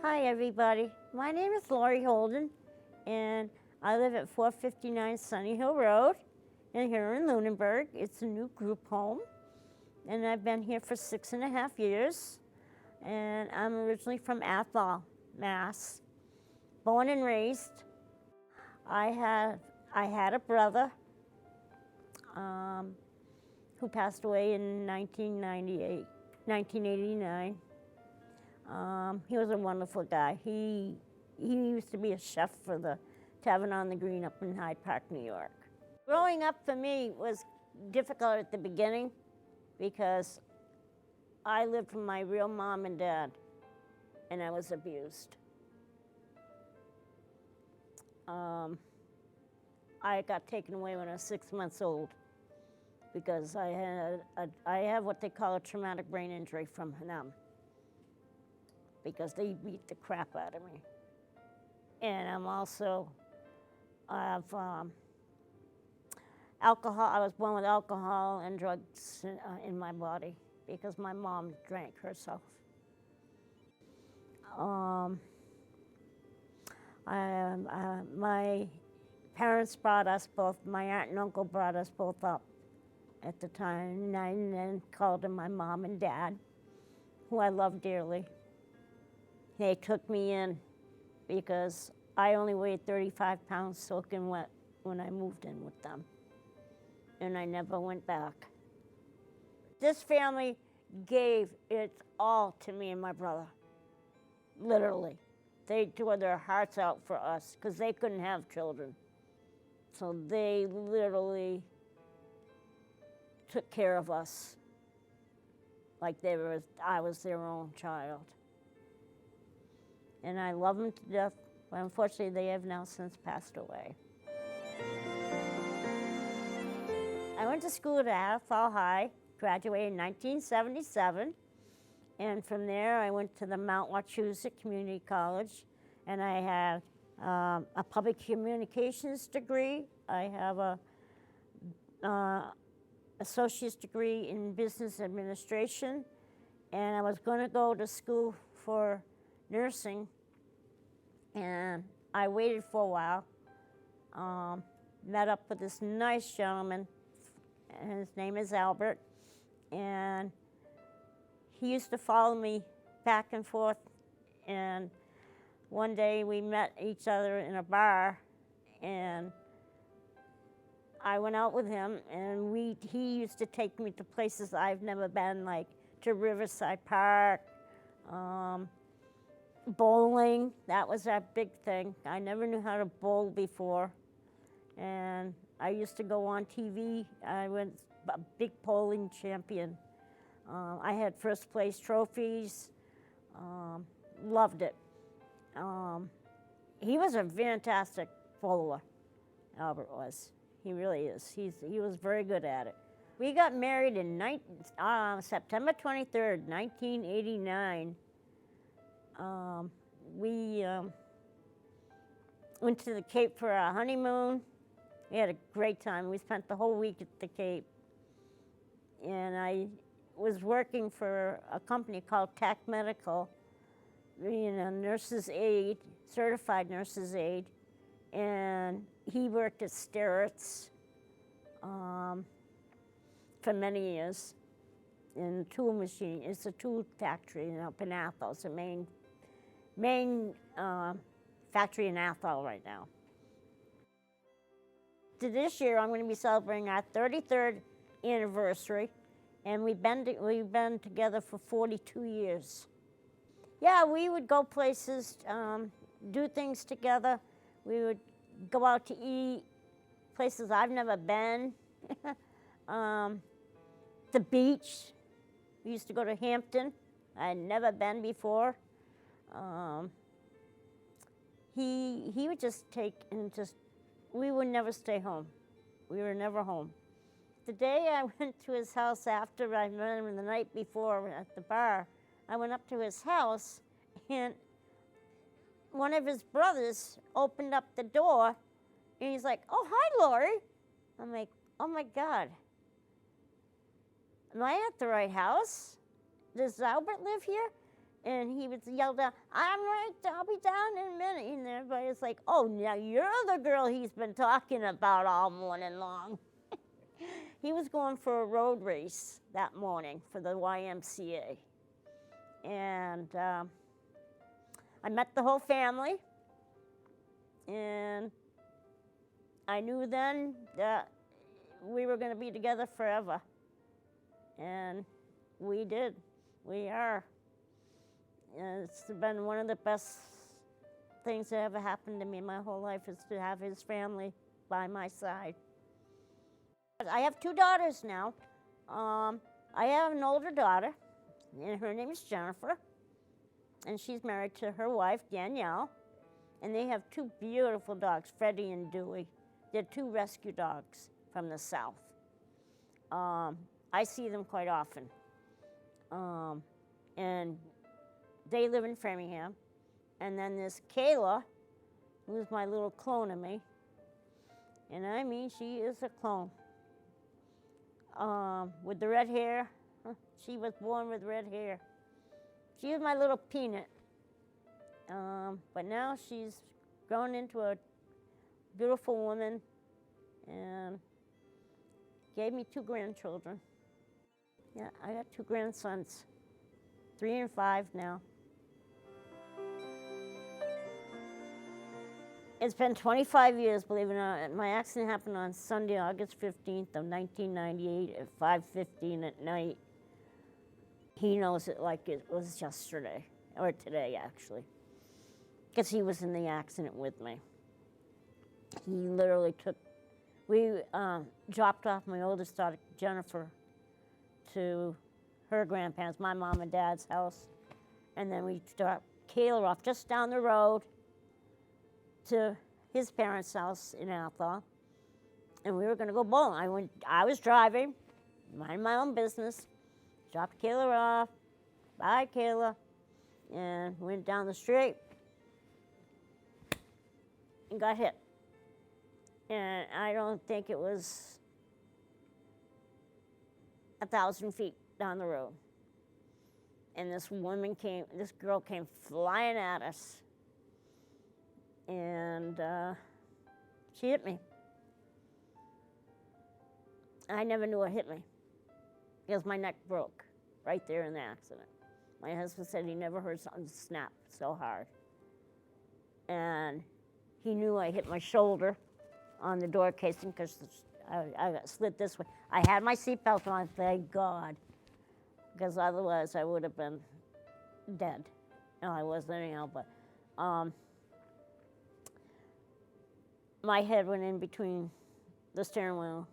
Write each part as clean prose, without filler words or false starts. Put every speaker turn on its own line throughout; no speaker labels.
Hi everybody, my name is Lori Holden and I live at 459 Sunny Hill Road and here in Lunenburg. It's a new group home and I've been here for 6.5 years and I'm originally from Athol, Mass. Born and raised. I had a brother who passed away in 1989. He was a wonderful guy. He used to be a chef for the Tavern on the Green up in Hyde Park, New York. Growing up for me was difficult at the beginning because I lived with my real mom and dad, and I was abused. I got taken away when I was 6 months old because I have what they call a traumatic brain injury from them, because they beat the crap out of me. And I have alcohol. I was born with alcohol and drugs in my body because my mom drank herself. My parents brought us both, my aunt and uncle brought us both up at the time, and then called them my mom and dad, who I love dearly. They took me in because I only weighed 35 pounds soaking wet when I moved in with them. And I never went back. This family gave its all to me and my brother, literally. They tore their hearts out for us because they couldn't have children. So they literally took care of us like I was their own child. And I love them to death, but unfortunately they have now since passed away. I went to school at Athol High, graduated in 1977, and from there I went to the Mount Wachusett Community College, and I have a public communications degree. I have a associate's degree in business administration, and I was going to go to school for nursing, and I waited for a while, met up with this nice gentleman, and his name is Albert, and he used to follow me back and forth, and one day we met each other in a bar, and I went out with him, and he used to take me to places I've never been, like to Riverside Park, bowling. That was our big thing. I never knew how to bowl before, and I used to go on TV. I was a big bowling champion. I had first place trophies. Loved it. He was a fantastic bowler, Albert was. He really is. He was very good at it. We got married in September 23rd, 1989. We went to the Cape for our honeymoon. We had a great time. We spent the whole week at the Cape. And I was working for a company called TAC Medical, nurse's aide, certified nurse's aide. And he worked at Sterrett's for many years in tool machine. It's a tool factory up in Athol. It's the main factory in Athol right now. This year, I'm going to be celebrating our 33rd anniversary, and we've been together for 42 years. Yeah, we would go places, do things together. We would go out to eat, places I've never been. The beach. We used to go to Hampton. I had never been before. He would just we would never stay home. We were never home. The day I went to his house after I met him the night before at the bar, I went up to his house, and one of his brothers opened up the door, and he's like, "Oh, hi, Lori." I'm like, "Oh my God, am I at the right house? Does Albert live here?" And he would yell down, I'm right, I'll be down in a minute. And everybody's like, oh, now you're the girl he's been talking about all morning long. He was going for a road race that morning for the YMCA. And I met the whole family. And I knew then that we were going to be together forever. And we did. We are. And it's been one of the best things that ever happened to me my whole life, is to have his family by my side. I have 2 daughters now. I have an older daughter, and her name is Jennifer. And she's married to her wife, Danielle. And they have 2 beautiful dogs, Freddie and Dewey. They're 2 rescue dogs from the South. I see them quite often. And they live in Framingham. And then there's Kayla, who's my little clone of me. And I mean, she is a clone. With the red hair. She was born with red hair. She was my little peanut. But now she's grown into a beautiful woman and gave me 2 grandchildren. Yeah, I got 2 grandsons, 3 and 5 now. It's been 25 years, believe it or not. My accident happened on Sunday, August 15th of 1998 at 5:15 at night. He knows it like it was yesterday, or today, actually, because he was in the accident with me. He literally we dropped off my oldest daughter, Jennifer, to her grandparents, my mom and dad's house, and then we dropped Kayla off just down the road to his parents' house in Athol, and we were going to go bowling. I was driving, minding my own business, dropped Kayla off, bye Kayla, and went down the street and got hit. And I don't think it was 1,000 feet down the road. And this girl came flying at us. And she hit me. I never knew it hit me because my neck broke right there in the accident. My husband said he never heard something snap so hard. And he knew I hit my shoulder on the door casing because I got slid this way. I had my seatbelt on, thank God, because otherwise I would have been dead. No, I wasn't anyhow, but my head went in between the steering wheel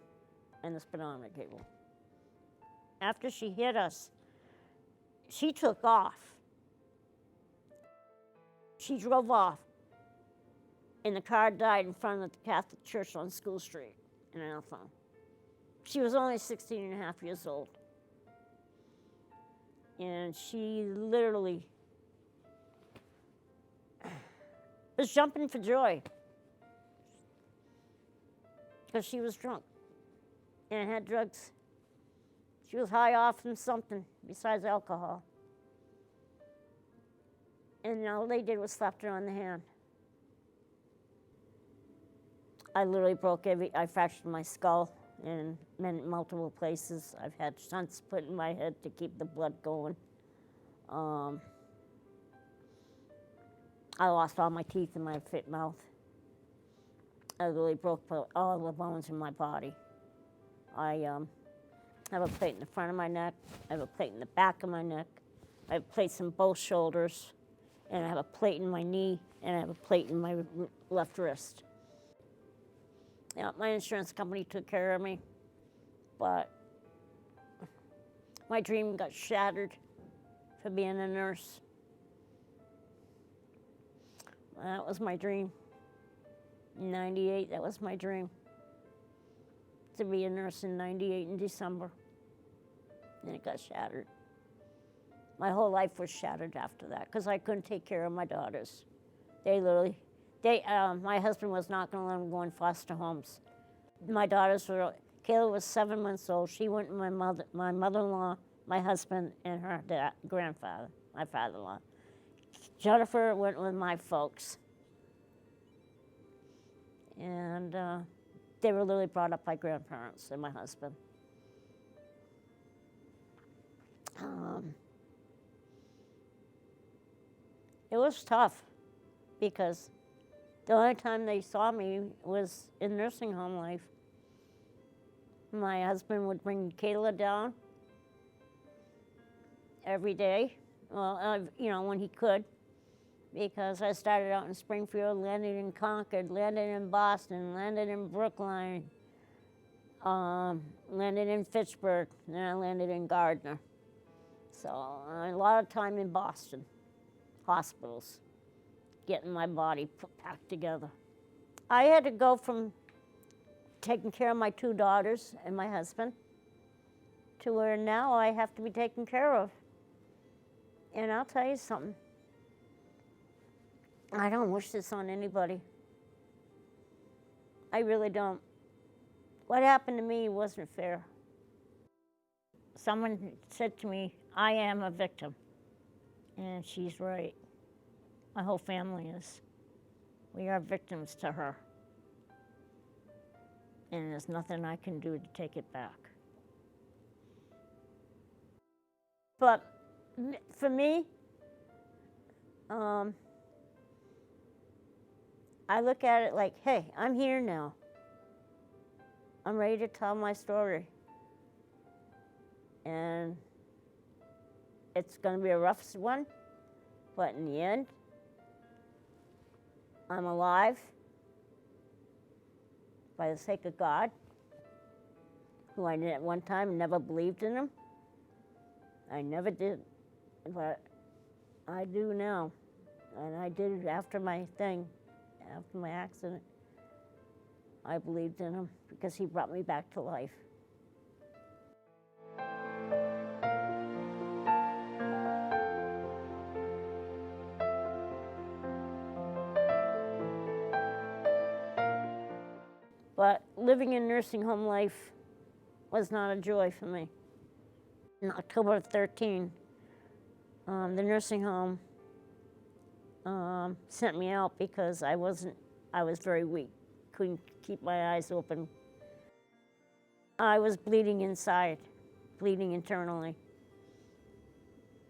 and the speedometer cable. After she hit us, she took off. She drove off, and the car died in front of the Catholic Church on School Street in Athol. She was only 16 and a half years old. And she literally was jumping for joy because she was drunk and had drugs. She was high off from something besides alcohol. And all they did was slapped her on the hand. I literally I fractured my skull in multiple places. I've had shunts put in my head to keep the blood going. I lost all my teeth in my fit mouth. I literally broke all the bones in my body. I have a plate in the front of my neck. I have a plate in the back of my neck. I have plates in both shoulders. And I have a plate in my knee. And I have a plate in my left wrist. Yeah, my insurance company took care of me. But my dream got shattered for being a nurse. That was my dream. In 98, that was my dream. To be a nurse in 98 in December. And it got shattered. My whole life was shattered after that because I couldn't take care of my daughters. My husband was not going to let them go in foster homes. My daughters Kayla was 7 months old. She went with my mother-in-law, my husband, and her grandfather. my father-in-law. Jennifer went with my folks. And they were literally brought up by grandparents and my husband. It was tough because the only time they saw me was in nursing home life. My husband would bring Kayla down every day, well, when he could, because I started out in Springfield, landed in Concord, landed in Boston, landed in Brookline, landed in Fitchburg, and I landed in Gardner. So a lot of time in Boston, hospitals, getting my body put back together. I had to go from taking care of my 2 daughters and my husband to where now I have to be taken care of. And I'll tell you something, I don't wish this on anybody. I really don't. What happened to me wasn't fair. Someone said to me, I am a victim. And she's right. My whole family is. We are victims to her. And there's nothing I can do to take it back. But for me, I look at it like, hey, I'm here now. I'm ready to tell my story. And it's going to be a rough one, but in the end, I'm alive by the sake of God, who I at one time never believed in him. I never did, but I do now. And I did after my thing, after my accident. I believed in him because he brought me back to life. But living in nursing home life was not a joy for me. In October of 13, the nursing home sent me out because I was very weak, couldn't keep my eyes open. I was bleeding inside, bleeding internally,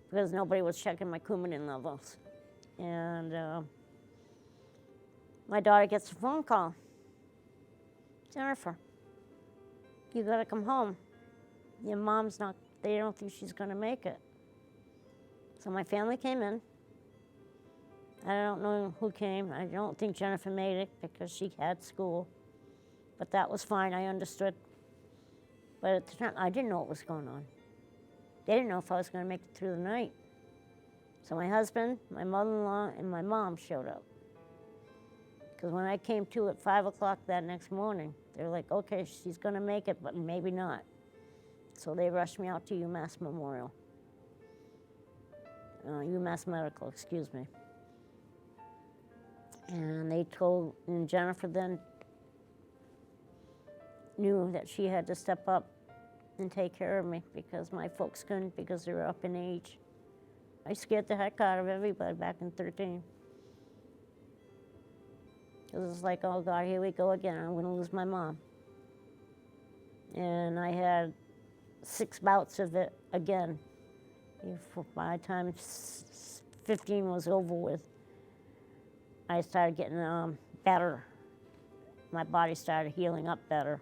because nobody was checking my Coumadin levels. And my daughter gets a phone call. Jennifer, you gotta come home. Your mom's not, they don't think she's gonna make it. So my family came in. I don't know who came. I don't think Jennifer made it because she had school. But that was fine, I understood. But at the time, I didn't know what was going on. They didn't know if I was gonna make it through the night. So my husband, my mother-in-law, and my mom showed up. Because when I came to at 5 o'clock that next morning, they were like, okay, she's gonna make it, but maybe not. So they rushed me out to UMass Memorial. UMass Medical, excuse me. And they told, and Jennifer then knew that she had to step up and take care of me because my folks couldn't because they were up in age. I scared the heck out of everybody back in 13. It was like, oh God, here we go again. I'm gonna lose my mom. And I had 6 bouts of it again. By the time 15 was over with, I started getting better. My body started healing up better.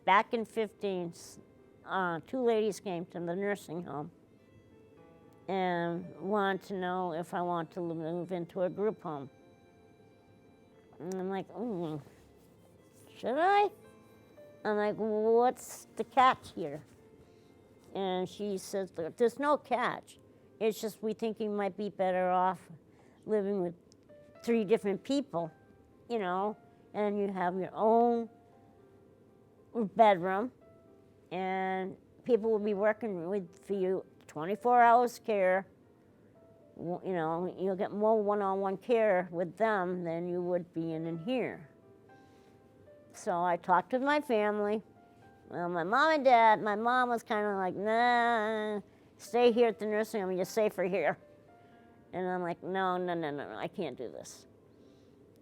Back in 15, 2 ladies came to the nursing home and wanted to know if I wanted to move into a group home. And I'm like, should I? I'm like, what's the catch here? And she says, there's no catch. It's just we think you might be better off living with 3 different people, and you have your own bedroom, and people will be working for you 24 hours care. You'll get more one-on-one care with them than you would be in here. So I talked with my family. Well, my mom and dad, my mom was kind of like, nah, stay here at the nursing home, you're safer here. And I'm like, no, I can't do this.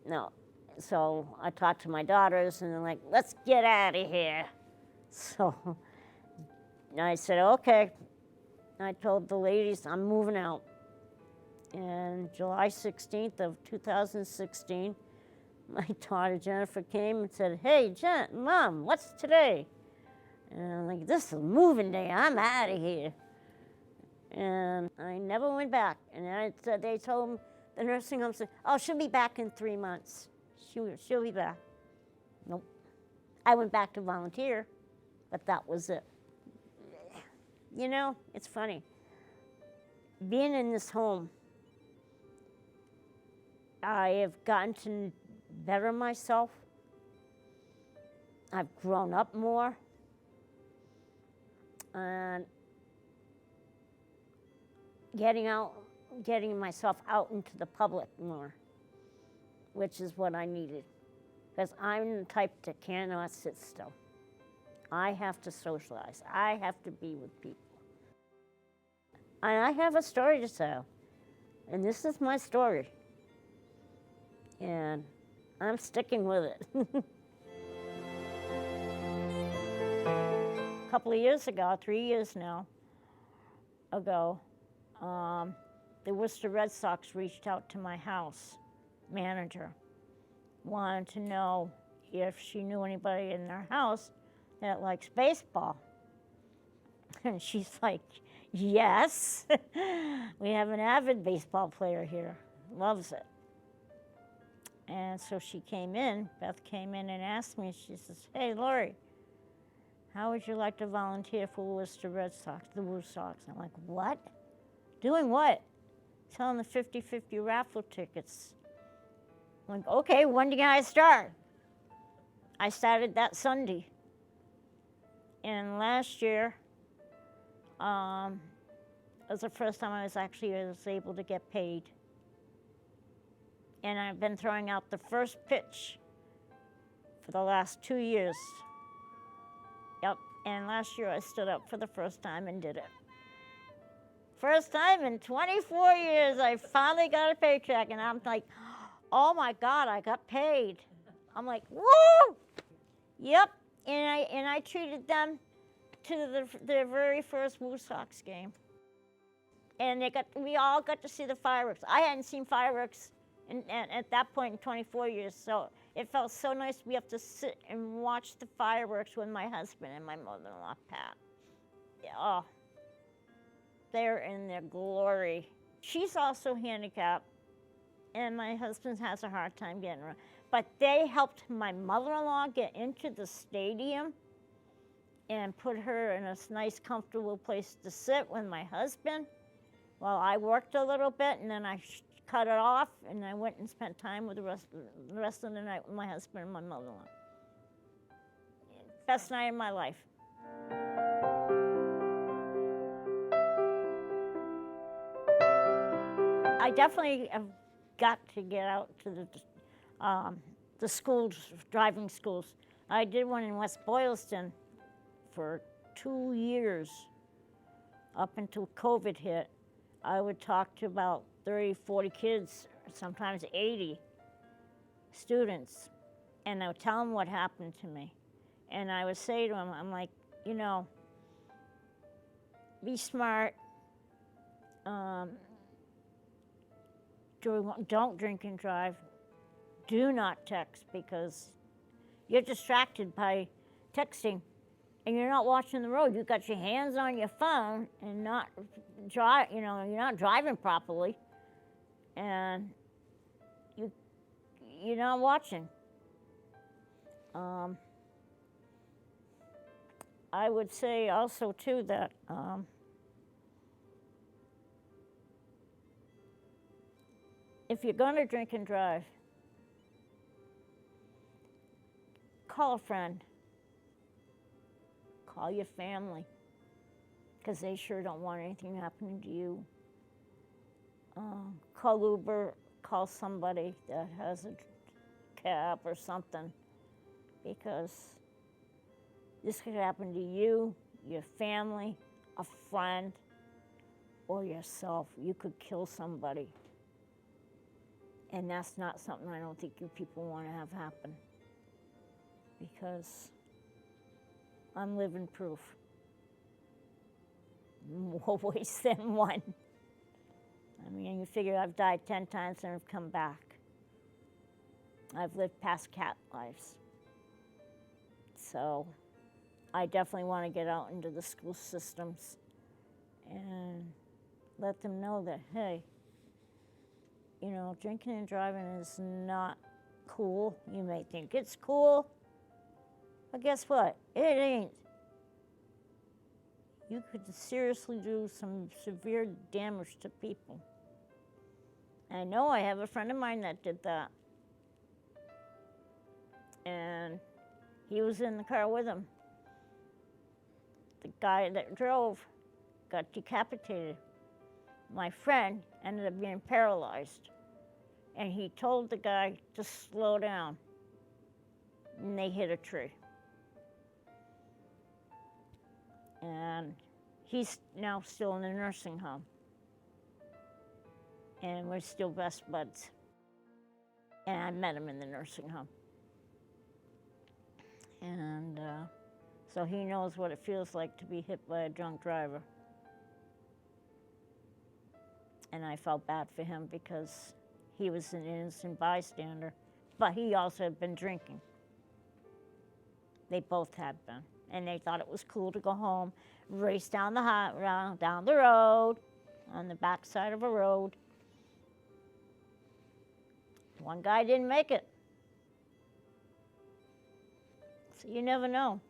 No. So I talked to my daughters, and they're like, let's get out of here. So I said, okay. I told the ladies, I'm moving out. And July 16th of 2016, my daughter Jennifer came and said, hey, Mom, what's today? And I'm like, this is moving day, I'm out of here. And I never went back. And they told the nursing home, said, oh, she'll be back in 3 months. She'll be back. Nope. I went back to volunteer, but that was it. You know, it's funny. Being in this home, I have gotten to better myself. I've grown up more. And getting myself out into the public more, which is what I needed. Because I'm the type that cannot sit still. I have to socialize. I have to be with people. And I have a story to tell. And this is my story. And I'm sticking with it. A couple of years ago, 3 years now ago, the Worcester Red Sox reached out to my house manager, wanted to know if she knew anybody in their house that likes baseball. And she's like, yes, we have an avid baseball player here, loves it. And so she came in, Beth came in and asked me, she says, hey, Lori, how would you like to volunteer for Worcester Red Sox, the Woo Sox? I'm like, what? Doing what? Selling the 50-50 raffle tickets. I'm like, okay, when do you guys start? I started that Sunday. And last year, it was the first time I was able to get paid. And I've been throwing out the first pitch for the last 2 years. Yep, and last year I stood up for the first time and did it. First time in 24 years, I finally got a paycheck, and I'm like, oh my God, I got paid. I'm like, woo! Yep, and I treated them to their very first Woo Sox game. And we all got to see the fireworks. I hadn't seen fireworks at that point in 24 years, so it felt so nice to be able to sit and watch the fireworks with my husband and my mother-in-law, Pat. Yeah, oh, they're in their glory. She's also handicapped, and my husband has a hard time getting around. But they helped my mother-in-law get into the stadium and put her in a nice, comfortable place to sit with my husband. Well, I worked a little bit, and then I cut it off, and I went and spent time with the rest of the night with my husband and my mother-in-law. Best night of my life. I definitely have got to get out to the schools, driving schools. I did one in West Boylston for 2 years, up until COVID hit. I would talk to about 30, 40 kids, sometimes 80 students, and I would tell them what happened to me. And I would say to them, I'm like, you know, be smart, don't drink and drive, do not text, because you're distracted by texting and you're not watching the road. You've got your hands on your phone and you're not driving properly, and you're not watching. I would say also too that if you're going to drink and drive, call a friend, call your family, because they sure don't want anything happening to you. Call Uber, call somebody that has a cab or something, because this could happen to you, your family, a friend, or yourself. You could kill somebody. And that's not something I don't think you people want to have happen, because I'm living proof. More ways than one. I mean, you figure I've died 10 times and I've come back. I've lived past cat lives. So I definitely want to get out into the school systems and let them know that, hey, you know, drinking and driving is not cool. You may think it's cool, but guess what? It ain't. You could seriously do some severe damage to people. I know I have a friend of mine that did that. And he was in the car with him. The guy that drove got decapitated. My friend ended up being paralyzed. And he told the guy to slow down. And they hit a tree. And he's now still in a nursing home. And we're still best buds. And I met him in the nursing home. And so he knows what it feels like to be hit by a drunk driver. And I felt bad for him because he was an innocent bystander, but he also had been drinking. They both had been. And they thought it was cool to go home, race down down the road, on the backside of a road. One guy didn't make it. So you never know.